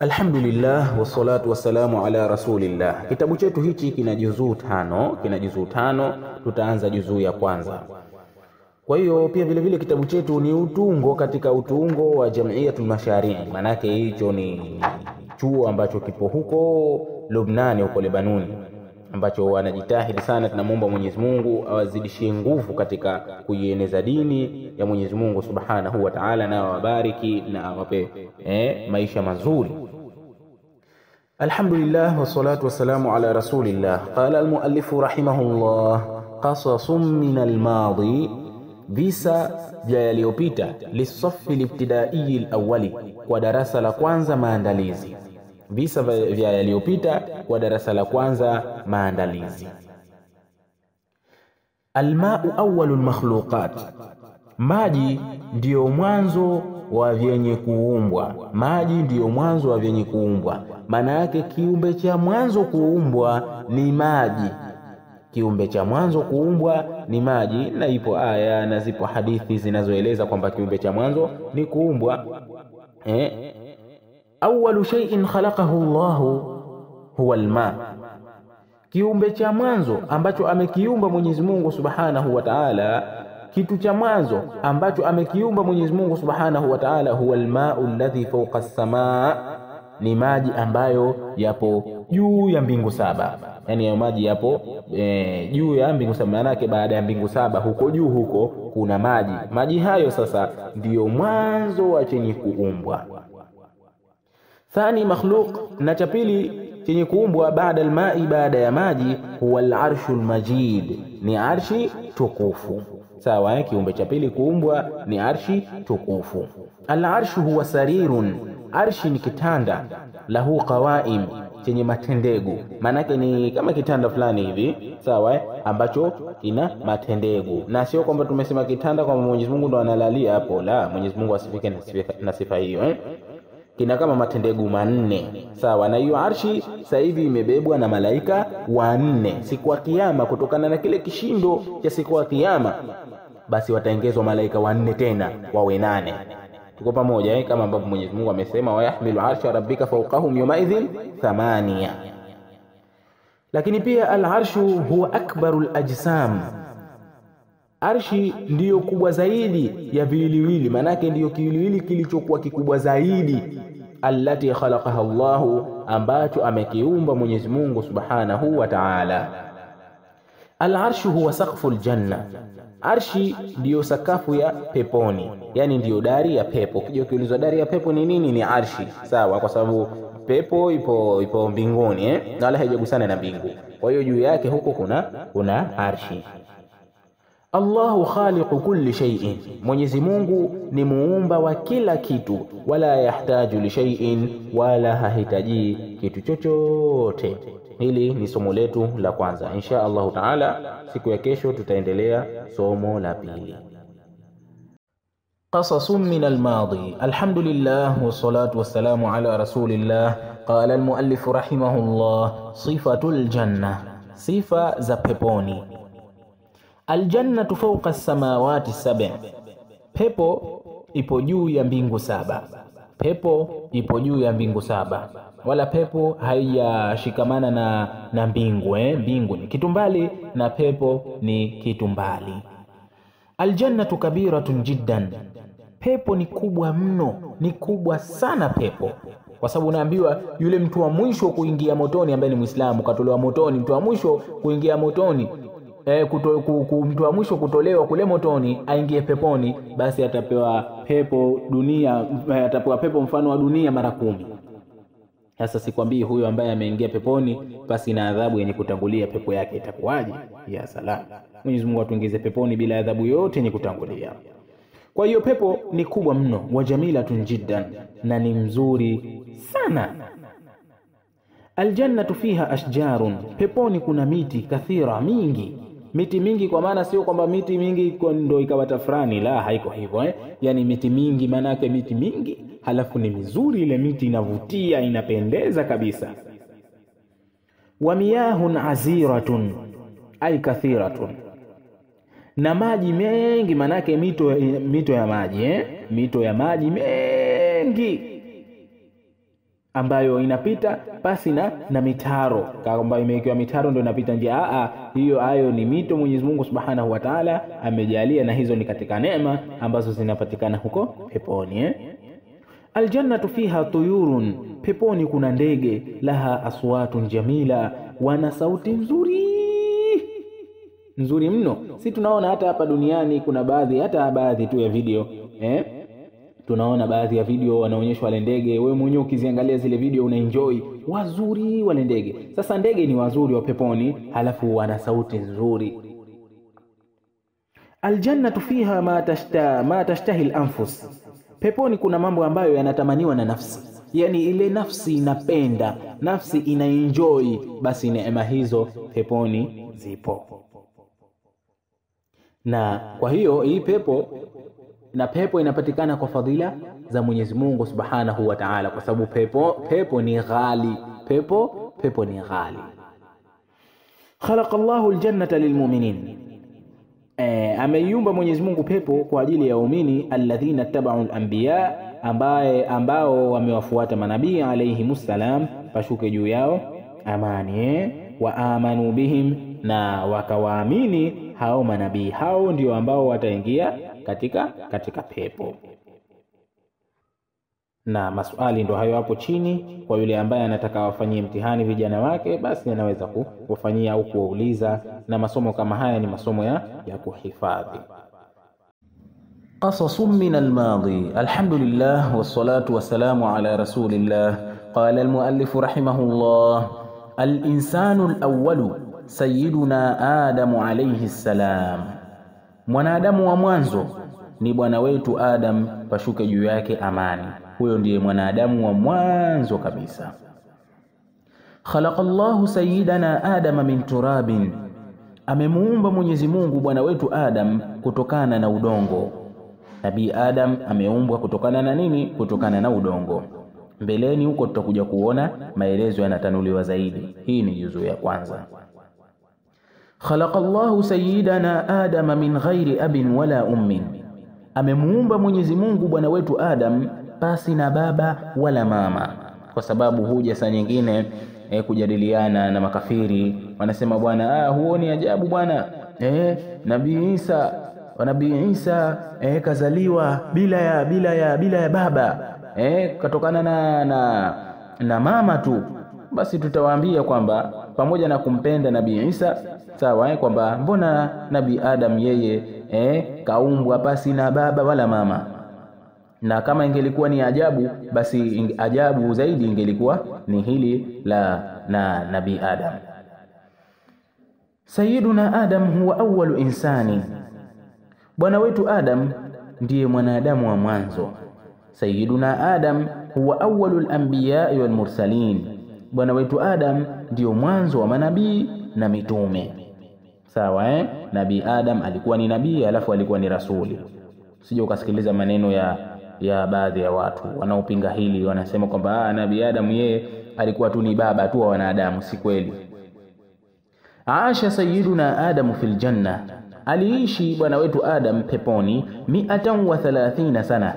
Alhamdulillah wassalatu wassalamu ala rasulillah. Kitabu chetu hichi kina juzuu tano, tutaanza juzuu ya kwanza. Kwa hiyo pia vile vile kitabu chetu ni utungo katika utungo wa Jamiatul Mashari'. Manake hicho ni chuo ambacho kipo huko Lubnani, huko Lebanoni, ambacho wanajitahidi sana. Tunamuomba Mwenyezi Mungu awazidishie nguvu katika kuieneza dini ya Mwenyezi Mungu Subhanahu wa Ta'ala, na awabariki na awape maisha mazuri. Alhamdulillah wassalatu wassalamu ala rasulillah. Qala almuallifu rahimahullah, qasasun min almadi, visa vya yaliyopita, lisaffi libtidai alawwali, kwa darasa la kwanza maandalizi. Visa vya yaliyopita kwa darasa la kwanza maandalizi. Almau awwalul makhluqat, maji ndio mwanzo wa vyenye kuumbwa. Maji ndio mwanzo wa vyenye kuumbwa. Maana yake kiumbe cha mwanzo kuumbwa ni maji. Kiumbe cha mwanzo kuumbwa ni maji, na ipo aya na zipo hadithi zinazoeleza kwamba kiumbe cha mwanzo ni kuumbwa. Awwalu shay'in khalaqahu Allahu huwa alma, kiumbe cha mwanzo ambacho amekiumba Mwenyezi Mungu Subhanahu wa Ta'ala, kitu cha mwanzo ambacho amekiumba Mwenyezi Mungu Subhanahu wa Ta'ala, huwa alma'u alladhi fawqa as-samaa, ni maji ambayo yapo juu ya mbingu saba. Yani ya maji yapo juu ya mbingu saba, maana yake baada ya mbingu saba huko juu huko kuna maji. Maji hayo sasa ndiyo mwanzo wa chenye kuumbwa. Thani makhluq, na cha pili chenye kuumbwa baada almai, baada ya maji, huwa al-arshul majid, ni arshi tukufu. Sawa, kiumbe cha pili kuumbwa ni arshi tukufu. Al-arshu huwa sarirun, arshi ni kitanda, lahu qawaim, chenye matendegu. Maanake ni kama kitanda fulani hivi, sawa, ambacho kina matendegu. Na sio kwamba tumesema kitanda kwamba Mwenyezi Mungu ndo analalia hapo, la, Mwenyezi Mungu asifike na sifa hiyo. Kina kama matendegu manne, sawa. Na hiyo arshi sasa hivi imebebwa na malaika wanne. Siku ya kiyama, kutokana na kile kishindo cha siku ya kiyama, basi wataongezwa malaika wanne tena wawe 8. Tuko pamoja kama ambavyo Mwenyezi Mungu amesema, wa yahmilu arsha rabbika fawqahum yawmaidhin 8. Lakini pia al-arshu huwa akbarul ajsam, arshi ndiyo kubwa zaidi ya viwiliwili. Manake ndiyo kiwiliwili kilichokuwa kikubwa zaidi, allati khalaqaha Allahu, ambacho amekiumba Mwenyezi Mungu Subhanahu wa Ta'ala. Al-arshu huwa saqful janna, arshi ndiyo sakafu ya peponi, yani ndiyo dari ya pepo. Kija ukiulizwa dari ya pepo ni nini, ni arshi, sawa, kwa sababu pepo ipo mbinguni na wala haijagusana na mbingu. Kwa hiyo juu yake huko kuna arshi. Allahu khaliqu kulli shay'in, Mwenyezi Mungu ni muumba wa kila kitu. Wala yahtaju li shay'in, wala hahitaji kitu chochote. Hili ni somo letu la kwanza. Insha Allah Taala siku ya kesho tutaendelea somo la pili. Qasasun min al-madi. Alhamdulillah wassalatu wassalamu ala rasulillah. Qala al-muallif rahimahullah, sifatul janna, sifa za peponi. Aljannatu fawqa as-samawati 7, pepo ipo juu ya mbingu 7. Pepo ipo juu ya mbingu 7, wala pepo haijashikamana na mbingu. Mbingu ni kitu mbali na pepo ni kitu mbali. Aljannatu kabiratun jiddan, pepo ni kubwa mno, ni kubwa sana pepo. Kwa sababu naambiwa yule mtu wa mwisho kuingia motoni ambaye ni Muislamu, katolewa motoni, mtu wa mwisho kuingia motoni, mtu wa mwisho kutolewa kule motoni aingie peponi, basi atapewa pepo dunia, atapewa pepo mfano wa dunia mara 10. Sasa sikwambii huyo ambaye ameingia peponi basi na adhabu yenye kutangulia pepo yake itakuwaje? Ya salam, Mwenyezi Mungu atuingize peponi bila adhabu yote yenye kutangulia. Kwa hiyo pepo ni kubwa mno, wa jamilatun jiddan, na ni mzuri sana. Aljannatu fiha ashjarun, peponi kuna miti kathira, mingi, miti mingi. Kwa maana sio kwamba miti mingi ndio ikawa tafrani, la, haiko hivyo. Yani miti mingi, maana yake miti mingi halafu ni mizuri, ile miti inavutia, inapendeza kabisa. Wa miyahun aziratun, ay kathiratun, na maji mengi, maana yake mito ya maji, mito ya maji mengi. ambayo inapita pasi na mitaro, kama imewekewa mitaro ndio inapita njia. Hayo ni mito Mwenyezi Mungu Subhanahu wa Ta'ala amejalia, na hizo ni katika neema ambazo zinapatikana huko peponi. Aljannatu fiha tuyurun, peponi kuna ndege, laha aswatun jamila, wana sauti nzuri mno. Si tunaona hata hapa duniani kuna baadhi tu ya video tunaona baadhi ya video wanaonyeshwa wale ndege, wewe mwenyewe ukiziangalia zile video unaenjoy, wazuri wale ndege. Sasa ndege ni wazuri wa peponi, halafu wana sauti nzuri. Aljannatu fiha ma tashtahi al-anfus, peponi kuna mambo ambayo yanatamaniwa na nafsi, yani ile nafsi inapenda, nafsi inaenjoy, basi neema hizo peponi zipo. Na kwa hiyo hii pepo inapatikana kwa fadhila za Mwenyezi Mungu Subhanahu wa Ta'ala, kwa sababu pepo ni ghali, pepo ni ghali. Khalaqa Allahu aljannata lilmu'minin, ameiumba Mwenyezi Mungu pepo kwa ajili ya waumini, alladhina tabau al-anbiya, ambao wamewafuata manabii alayhimus salam, pashuke juu yao amani, wa amanu bihim, na wakawaamini hao manabii. Hao ndio ambao wataingia katika pepo. Na maswali ndo hayo hapo chini, kwa yule ambaye anataka wafanyie mtihani vijana wake, basi anaweza kufanyia au kuuliza. Na masomo kama haya ni masomo ya kuhifadhi. Qasasun min al-madi. Alhamdulillah wassalatu wassalamu ala rasulillah. Qala al-muallif rahimahullah, al-insanu al-awwalu sayyiduna Adamu alayhi salam, mwanadamu wa mwanzo ni bwana wetu Adam, pashuke juu yake amani. Huyo ndiye mwanadamu wa mwanzo kabisa. Khalaqa Allahu sayyidana Adam min turabin, amemuumba Mwenyezi Mungu bwana wetu Adam kutokana na udongo. Nabii Adam ameumbwa kutokana na nini? Kutokana na udongo. Mbeleni huko tutakuja kuona maelezo yanatanuliwa zaidi. Hii ni juzu ya kwanza. Khalaqa Allahu sayyidana Adam min ghairi abin wala ummin, amemuumba Mwenyezi Mungu bwana wetu Adam pasi na baba wala mama. Kwa sababu huja saa nyingine kujadiliana na makafiri, wanasema bwana, huoni ajabu bwana, Nabii Isa kazaliwa bila ya baba, katokana na mama tu. Basi tutawaambia kwamba pamoja na kumpenda Nabii Isa, sawa, kwamba mbona Nabii Adam yeye kaumbwa pasi na baba wala mama. Na kama ingelikuwa ni ajabu, basi ajabu zaidi ingelikuwa ni hili na Nabii Adam. Sayyiduna Adam huwa awwalu insani, bwana wetu Adam ndiye mwanadamu wa mwanzo. Sayyiduna Adam huwa awwalul anbiya wal mursalin, bwana wetu Adam ndio mwanzo wa manabii na mitume. Sawa, Nabii Adam alikuwa ni nabii alafu alikuwa ni rasuli. Sije ukasikiliza maneno ya baadhi ya watu wanaopinga hili, wanasema kwamba Nabii Adam yeye alikuwa tu ni baba tu wa wanadamu. Si kweli. Aasha sayyiduna Adam fil janna, aliishi bwana wetu Adam peponi 130 sana,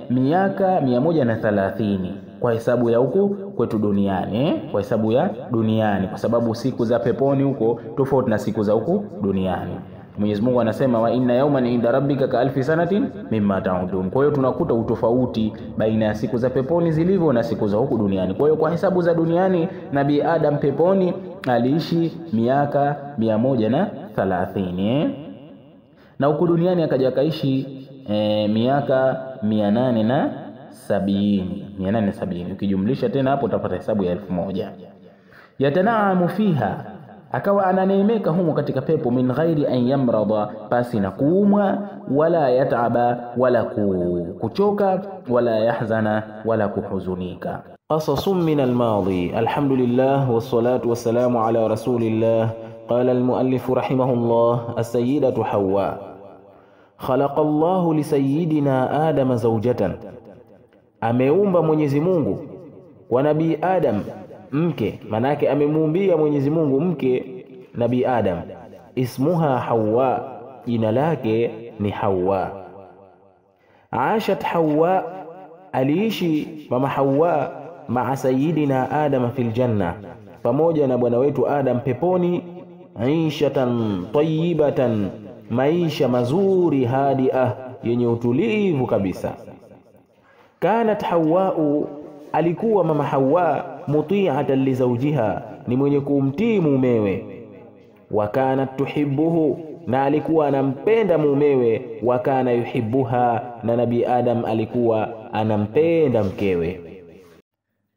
miaka 130 kwa hesabu ya huku kwetu duniani, kwa hesabu ya duniani, kwa sababu siku za peponi huko tofauti na siku za huku duniani. Mwenyezi Mungu anasema wa inna yawman inda rabbika ka alfi sanatin mimma ta'udun. Kwa hiyo tunakuta utofauti baina ya siku za peponi zilivyo na siku za huku duniani. Kwa hiyo kwa hesabu za duniani Nabii Adam peponi aliishi miaka 130, na huku duniani akaja kaishi miaka 870. Ukijumlisha tena hapo utapata hesabu ya 1000. Yatanaamu fiha, akawa ananeemeka humo katika pepo, min ghairi an yamrada, pasi na kuumwa, wala yataba, wala kuchoka, wala yahzana, wala kuhuzunika. Qasasun min al-madi. Alhamdulillah wassalatu wassalamu ala rasulillah. Qala al-muallif rahimahullah, as-sayyidatu Hawa. Khalaqa Allahu li sayyidina Adam zawjatan, ameumba Mwenyezi Mungu kwa Nabii Adam mke. Manake amemuumbia Mwenyezi Mungu mke Nabii Adam, ismuha Hawa, jina lake ni Hawa. Aashat Hawa aliishi mama Hawa maa sayyidina Adam fil janna, pamoja na bwana wetu Adam peponi, aishatan tayyibatan, maisha mazuri, hadia, yenye utulivu kabisa. Kanat Hawa, alikuwa mama Hawa, muti'atan li zawjiha, ni mwenye kumtii mumewe. Wa kanat tuhibbuhu, na alikuwa anampenda mumewe. Wa kana yuhibbuha, na nabi Adam alikuwa anampenda mkewe.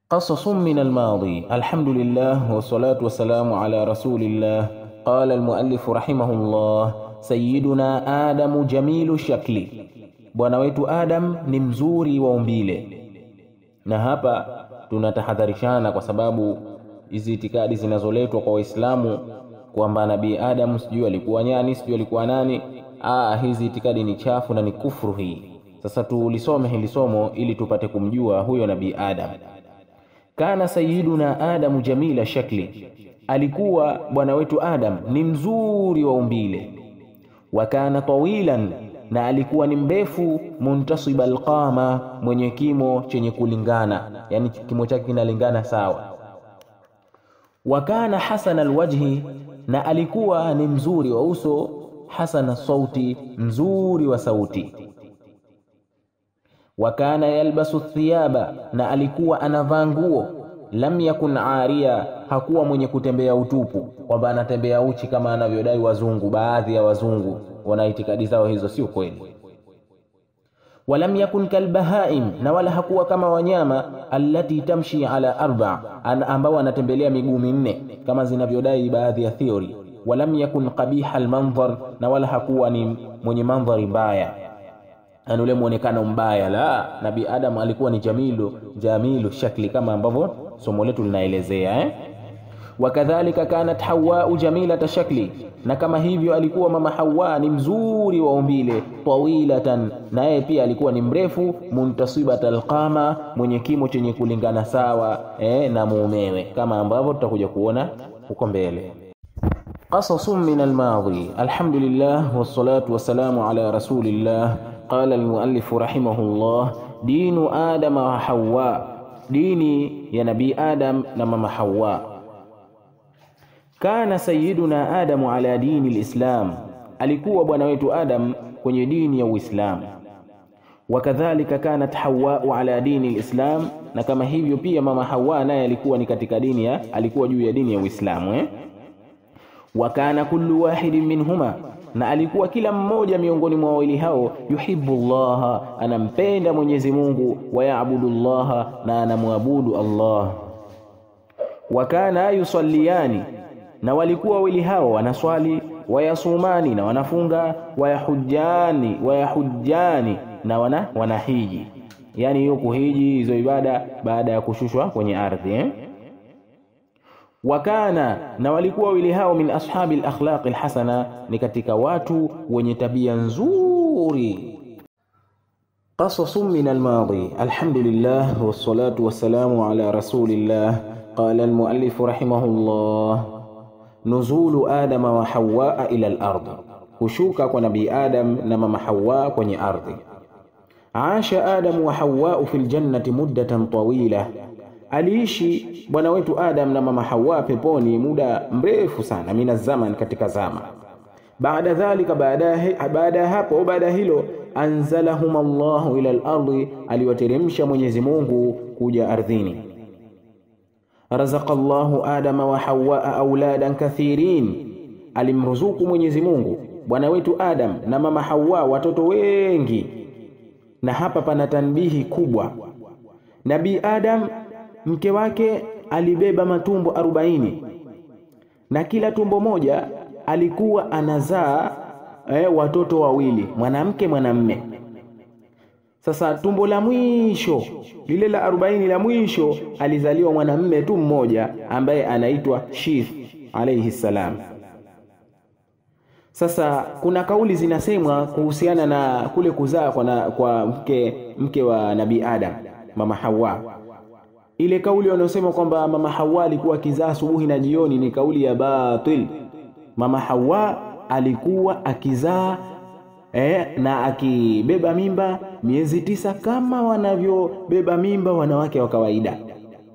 Qasasun min al-madi. Alhamdulillah wassalatu wassalamu ala rasulillah. Qala al-muallif rahimahullah, sayyiduna Adamu jamilu shakli, bwana wetu Adam ni mzuri wa umbile. Na hapa tunatahadharishana kwa sababu hizi itikadi zinazoletwa kwa Waislamu kwamba nabii Adam sijui alikuwa nyani, sijui alikuwa nani, hizi itikadi ni chafu na ni kufuru hii. Sasa tulisome hili somo ili tupate kumjua huyo nabii Adam. Kana sayyiduna Adamu jamila shakli, alikuwa bwana wetu Adam ni mzuri wa umbile. Wa kana tawilan, na alikuwa ni mrefu. Muntasib alqama, mwenye kimo chenye kulingana, yani kimo chake kinalingana sawa. Wa kana hasana alwajhi, na alikuwa ni mzuri wa uso. Hasana sauti, mzuri wa sauti. Wa kana yalbasu thiyaba, na alikuwa anavaa nguo. Lam yakun aria, hakuwa mwenye kutembea utupu, kwamba anatembea uchi kama anavyodai wazungu. Baadhi ya wazungu wana itikadi zao hizo, sio kweli. Walam yakun kalbahaim, na wala hakuwa kama wanyama. Allati tamshi ala arba, ambao anatembelea miguu minne kama zinavyodai baadhi ya theory. Walam yakun qabiha almanzar, na wala hakuwa ni mwenye mandhari mbaya, ule muonekano mbaya. La, nabii Adam alikuwa ni jamilu shakli, kama ambavyo somo letu linaelezea. Wakadhalika kanat Hawa jamilata shakli, na kama hivyo alikuwa mama Hawa ni mzuri wa umbile. Tawilatan, na yeye pia alikuwa ni mrefu. Muntasibatal alqama, mwenye kimo chenye kulingana sawa na mumewe, kama ambavyo tutakuja kuona huko mbele. Qasasun min al-madi. Alhamdulillah wassalatu wassalamu ala rasulillah. Qala al-muallif rahimahullah, dinu Adam wa Hawa, dini ya nabii Adam na mama Hawa. Kana sayyiduna Adamu ala dini al-Islam, alikuwa bwana wetu Adam kwenye dini ya Uislamu. Wakadhalika kanat Hawa ala dini al-Islam, na kama hivyo pia mama Hawa naye alikuwa ni katika dini alikuwa juu ya dini ya Uislamu. Wa kana kullu wahidin minhuma, na alikuwa kila mmoja miongoni mwa wawili hao. Yuhibbu Allah, anampenda Mwenyezi Mungu. Wa ya'budu Allah, na anamwabudu Allah. Wa kana yusalliyani, na walikuwa wawili hao wanaswali. Wa yasumani, na wanafunga. Wa yahujjani, na wanahiji, yani hiyo kuhiji, hizo ibada baada ya kushushwa kwenye ardhi. Wakana, na walikuwa wawili hao min ashabil akhlaqil hasana, ni katika watu wenye tabia nzuri. Qasasun min al-madi. Alhamdulillah wassalatu wassalamu ala rasulillah. Qala al-muallif rahimahullah, nuzulu Adama wa Hawa ila al-ard, kushuka kwa nabii Adam na mama Hawa kwenye ardhi. Aasha Adamu wa Hawa fil jannati muddatan tawila, aliishi bwana wetu Adam na mama Hawa peponi muda mrefu sana. Mina zaman, katika zama. Baada dhalika, baada hilo, anzalahum Allahu ila al-ardi, aliwateremsha Mwenyezi Mungu kuja ardhini. Razaqa Allahu Adama wa Hawa auladan kathirin, alimruzuku Mwenyezi Mungu bwana wetu Adam na mama Hawa watoto wengi. Na hapa pana tanbihi kubwa. Nabii Adam, mke wake alibeba matumbo 40, na kila tumbo moja alikuwa anazaa watoto wawili, mwanamke mwanamme. Sasa tumbo la mwisho lile la 40 la mwisho alizaliwa mwanamme tu mmoja ambaye anaitwa Shith alayhi salam. Sasa kuna kauli zinasemwa kuhusiana na kule kuzaa kwa mke wa nabii Adam, mama Hawa. Ile kauli wanaosema kwamba mama Hawa alikuwa akizaa asubuhi na jioni ni kauli ya batil. Mama Hawa alikuwa akizaa na akibeba mimba miezi 9 kama wanavyobeba mimba wanawake wa kawaida.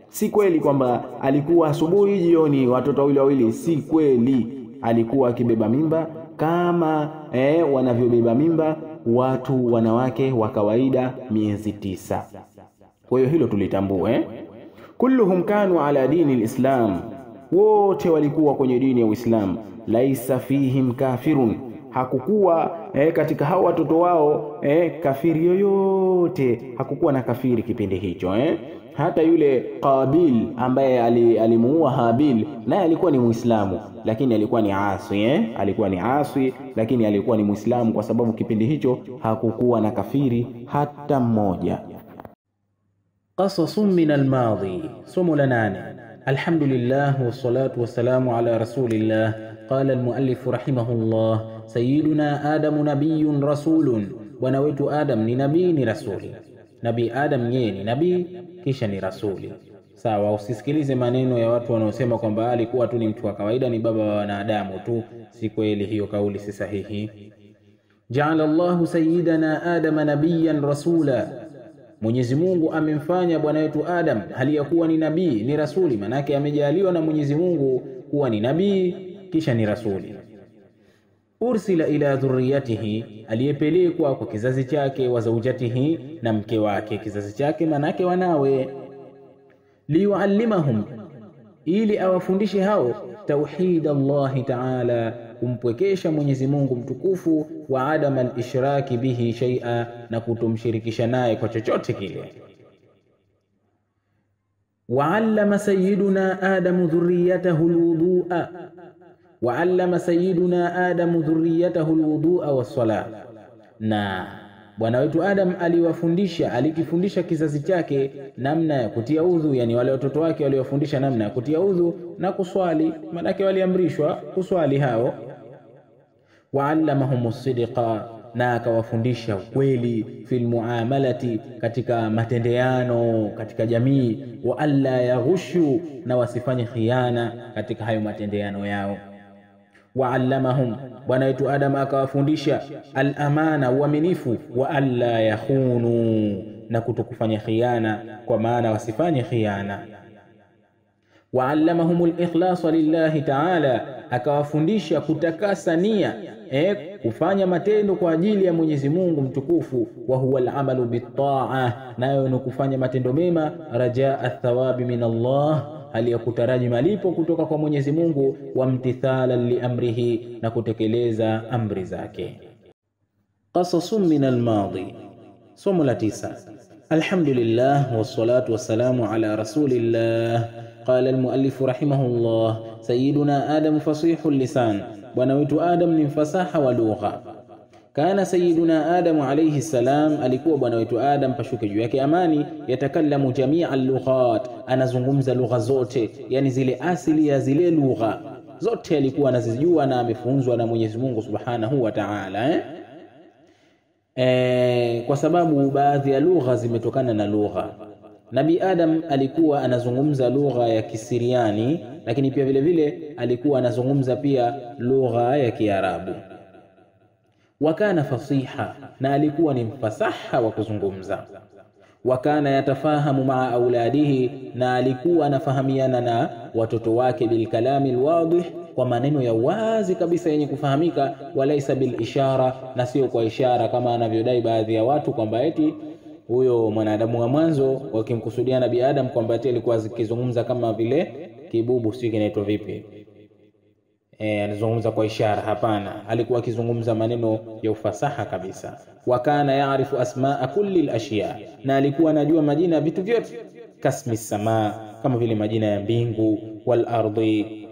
Si kweli kwamba alikuwa asubuhi jioni watoto wawili, si kweli. Alikuwa akibeba mimba kama wanavyobeba mimba wanawake wa kawaida miezi 9. Kwa hiyo hilo tulitambue. Kulluhum kanu ala dini alislam, wote walikuwa kwenye dini ya Uislamu. Laisa fihim kafirun, hakukuwa katika hao watoto wao kafiri yoyote, hakukuwa na kafiri kipindi hicho. Hata yule Qabil ambaye alimuua Habil naye alikuwa ni Muislamu, lakini alikuwa ni asi. Alikuwa ni asi, lakini alikuwa ni Muislamu, kwa sababu kipindi hicho hakukuwa na kafiri hata mmoja. Qasasun min al-madhi, somo la 8. Alhamdulillah wassalatu wassalamu ala rasulillah. Qala al-muallif rahimahullah, sayyiduna Adam nabiyyun rasulun, bwana wetu Adam ni nabii ni rasuli. Nabii Adam yeye ni nabii kisha ni rasuli. Sawa, usisikilize maneno ya watu wanaosema kwamba alikuwa tu ni mtu wa kawaida, ni baba wa wanadamu tu. Si kweli, hiyo kauli si sahihi. Ja'ala Allahu sayyidana Adam nabiyyan rasula, Mwenyezi Mungu amemfanya bwana wetu Adam hali ya kuwa ni nabii ni rasuli. Manake amejaliwa na Mwenyezi Mungu kuwa ni nabii kisha ni rasuli. Ursila ila dhurriyatihi, aliyepelekwa kwa kizazi chake, wa zaujatihi, na mke wake. Kizazi chake manake wanawe. Liyuallimahum, ili awafundishe hao tauhid Allah ta'ala, kumpwekesha Mwenyezi Mungu mtukufu, wa adam al-ishraki bihi shay'a, na kutomshirikisha naye kwa chochote kile. Wa'allama sayyiduna Adam dhurriyyatahu al-wudu'a, wa'allama sayyiduna Adam dhurriyyatahu al-wudu'a was-salah, na bwana wetu Adam alikifundisha kizazi chake namna ya kutia udhu. Yani wale watoto wake waliofundisha namna ya kutia udhu na kuswali, manake waliamrishwa kuswali hao. Wa'allamahum as-sidqa, na akawafundisha ukweli, fil muamalati, katika matendeano katika jamii. Wa alla yaghushu, na wasifanye khiana katika hayo matendeano yao. Wa'allamahum, bwana wetu Adam akawafundisha al-amana, uaminifu, wa alla yakhunu, na kutokufanya khiana, kwa maana wasifanye khiana. Wa'allamahum al-ikhlasa lillahi ta'ala, akawafundisha kutakasa nia, kufanya matendo kwa ajili ya Mwenyezi Mungu mtukufu. Wa huwa al-amalu bit-ta'a, nayo ni kufanya matendo mema, rajaa athawabi min Allah, hali ya kutaraji malipo kutoka kwa Mwenyezi Mungu, wa mtithala li amrihi, na kutekeleza amri zake. Qasasun min al-madi, somo la 9. Alhamdulillah wassalatu wassalamu ala rasulillah. Qala al-muallif rahimahullah, sayyiduna Adam fasihul lisan, bwana wetu Adam ni mfasaha wa lugha. Kana sayyiduna Adam alayhi salam, alikuwa bwana wetu Adam pashuke juu yake amani, yatakallamu jamia al-lughat, anazungumza lugha zote, yani zile asili ya zile lugha zote alikuwa anazijua na amefunzwa na Mwenyezi Mungu Subhanahu wa Ta'ala. Kwa sababu baadhi ya lugha zimetokana na lugha. Nabii Adam alikuwa anazungumza lugha ya Kisiriani, lakini pia vile vile alikuwa anazungumza pia lugha ya Kiarabu. Wakana fasiha, na alikuwa ni mfasaha wa kuzungumza. Wakana yatafahamu maa auladihi, na alikuwa anafahamiana na watoto wake, bil kalami alwadih, kwa maneno ya wazi kabisa yenye kufahamika, walaisa bil ishara, na sio kwa ishara kama anavyodai baadhi ya watu kwamba eti huyo mwanadamu wa mwanzo wakimkusudia Nabii Adam kwamba eti alikuwa akizungumza kama vile kibubu, sio kinaitwa vipi, anazungumza kwa ishara. Hapana, alikuwa akizungumza maneno ya ufasaha kabisa. Wakana yaarifu asmaa kulli al-ashya, na alikuwa anajua majina ya vitu vyote. Kasmi samaa, kama vile majina ya mbingu, wal ardi,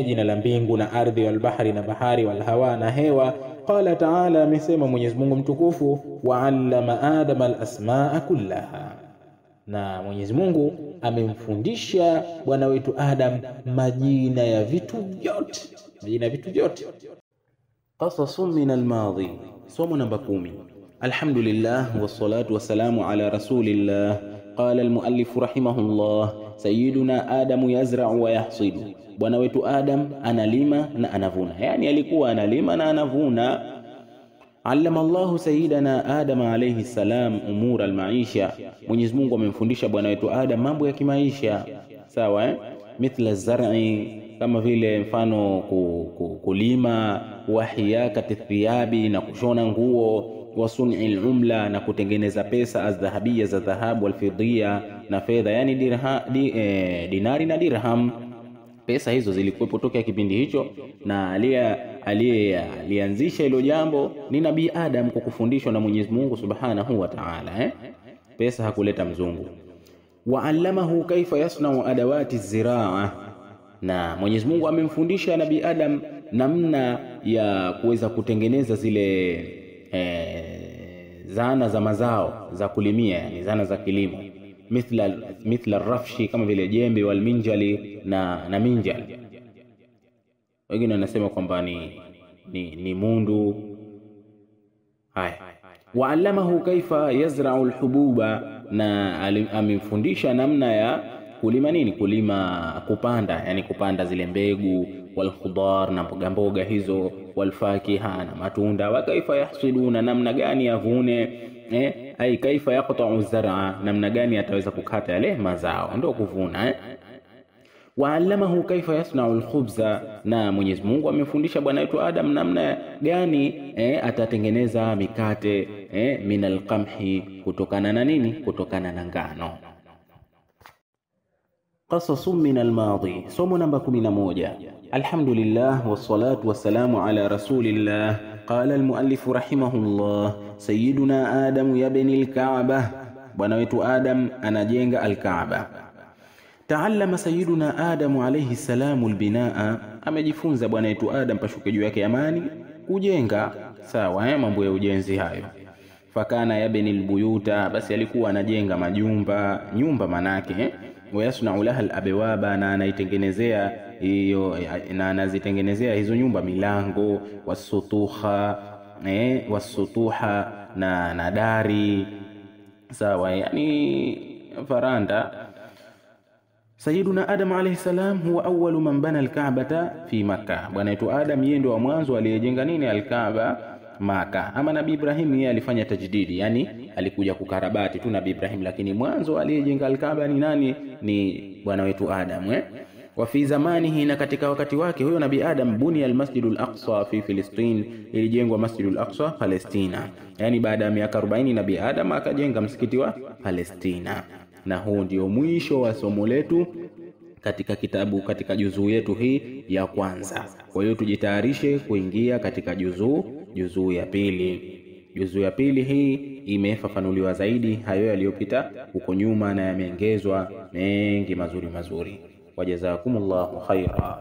jina la mbingu na ardhi, wal bahri na bahari, wal hawa na hewa. Qala ta'ala, amesema Mwenyezi Mungu mtukufu, wa'allama Adama al-asmaa kullaha, na Mwenyezi Mungu amemfundisha bwana wetu Adam majina ya vitu vyote, majina ya vitu vyote. Qasasun min al-madi, somo namba 10. Alhamdulillah wassalatu wassalamu ala rasulillah. Qala al-muallif rahimahullah, sayyiduna Adam yazra'u wa yahsidu, bwana wetu Adam analima na anavuna. Yani alikuwa analima na anavuna. Allama Allahu sayyidana Adam alayhi salam umura almaisha, Mwenyezi Mungu amemfundisha bwana wetu Adam mambo ya kimaisha, sawa mithla zar'i, kama vile mfano kulima, wa hiyakati thiyabi, na kushona nguo, wa sun'il umla, na kutengeneza pesa, az-dhahabiyya, za dhahabu, wal-fidiyya, na fedha, yani dinari na dirham. Pesa hizo zilikuwepo tokea kipindi hicho, na alianzisha hilo jambo ni Nabii Adam kwa kufundishwa na Mwenyezi Mungu Subhanahu wa Ta'ala. Pesa hakuleta mzungu. Wa allamahu kaifa yasna'u adawati ziraa, na Mwenyezi Mungu amemfundisha Nabii Adam namna ya kuweza kutengeneza zile zana za mazao za kulimia, yani zana za kilimo, mithla rafshi, kama vile jembe, wal minjali, na minjal. Wengine wanasema kwamba ni mundu. Haya, wa allamahu kaifa yazra'u alhububa, na amemfundisha namna ya kulima kulima kupanda, yani kupanda zile mbegu, wal khudar, na mboga mboga hizo, wal fakiha, na matunda. Wa kaifa yahsiduna, namna gani yavune, ai kaifa yaqta'u zar'a, namna gani ataweza kukata yale mazao ndio kuvuna. Wa allamahu kaifa yasna'u alkhubza, na Mwenyezi Mungu amefundisha bwana wetu Adam namna gani atatengeneza mikate min alqamhi, kutokana na kutokana na ngano. Qasasun min almadi, somo namba 11. Alhamdulillah wassalatu wassalamu ala rasulillah. Qala almuallif rahimahullah, sayyiduna Adam yabni alkaaba, bwana wetu Adam anajenga alkaaba. Taallama sayyiduna Adam alayhi salamu albinaa, amejifunza bwana wetu Adam pashuke juu yake amani kujenga, sawa mambo ya ujenzi hayo. Fakana yabni albuyuta, basi alikuwa anajenga nyumba manake, wayasna'u laha alabwaba, na anaitengenezea hiyo, na anazitengenezea hizo nyumba milango, wasutuha na dari, sawa, yani faranda. Sayyiduna Adam alayhi salam huwa awwalu man bana alkaabata fi Makkah, bwana wetu Adam yeye ndio wa mwanzo aliyejenga Alkaaba Makkah. Ama Nabii Ibrahim yeye alifanya tajdidi, yani alikuja kukarabati tu Nabii Ibrahim, lakini mwanzo aliyejenga Alkaaba ni nani? Ni bwana wetu Adam. Wa fi zamanihi, na katika wakati wake huyo Nabii Adam, bunia almasjidul aqsa fi Filistin, ilijengwa Masjidul Aqsa Palestina. Yani baada ya miaka 40 Nabii Adam akajenga msikiti wa Palestina. Na huu ndio mwisho wa somo letu katika juzuu yetu hii ya kwanza. Kwa hiyo tujitayarishe kuingia katika juzuu ya pili. Juzuu ya pili hii imefafanuliwa zaidi hayo yaliyopita huko nyuma, na yameongezwa mengi mazuri. Wajazakumullahu khaira.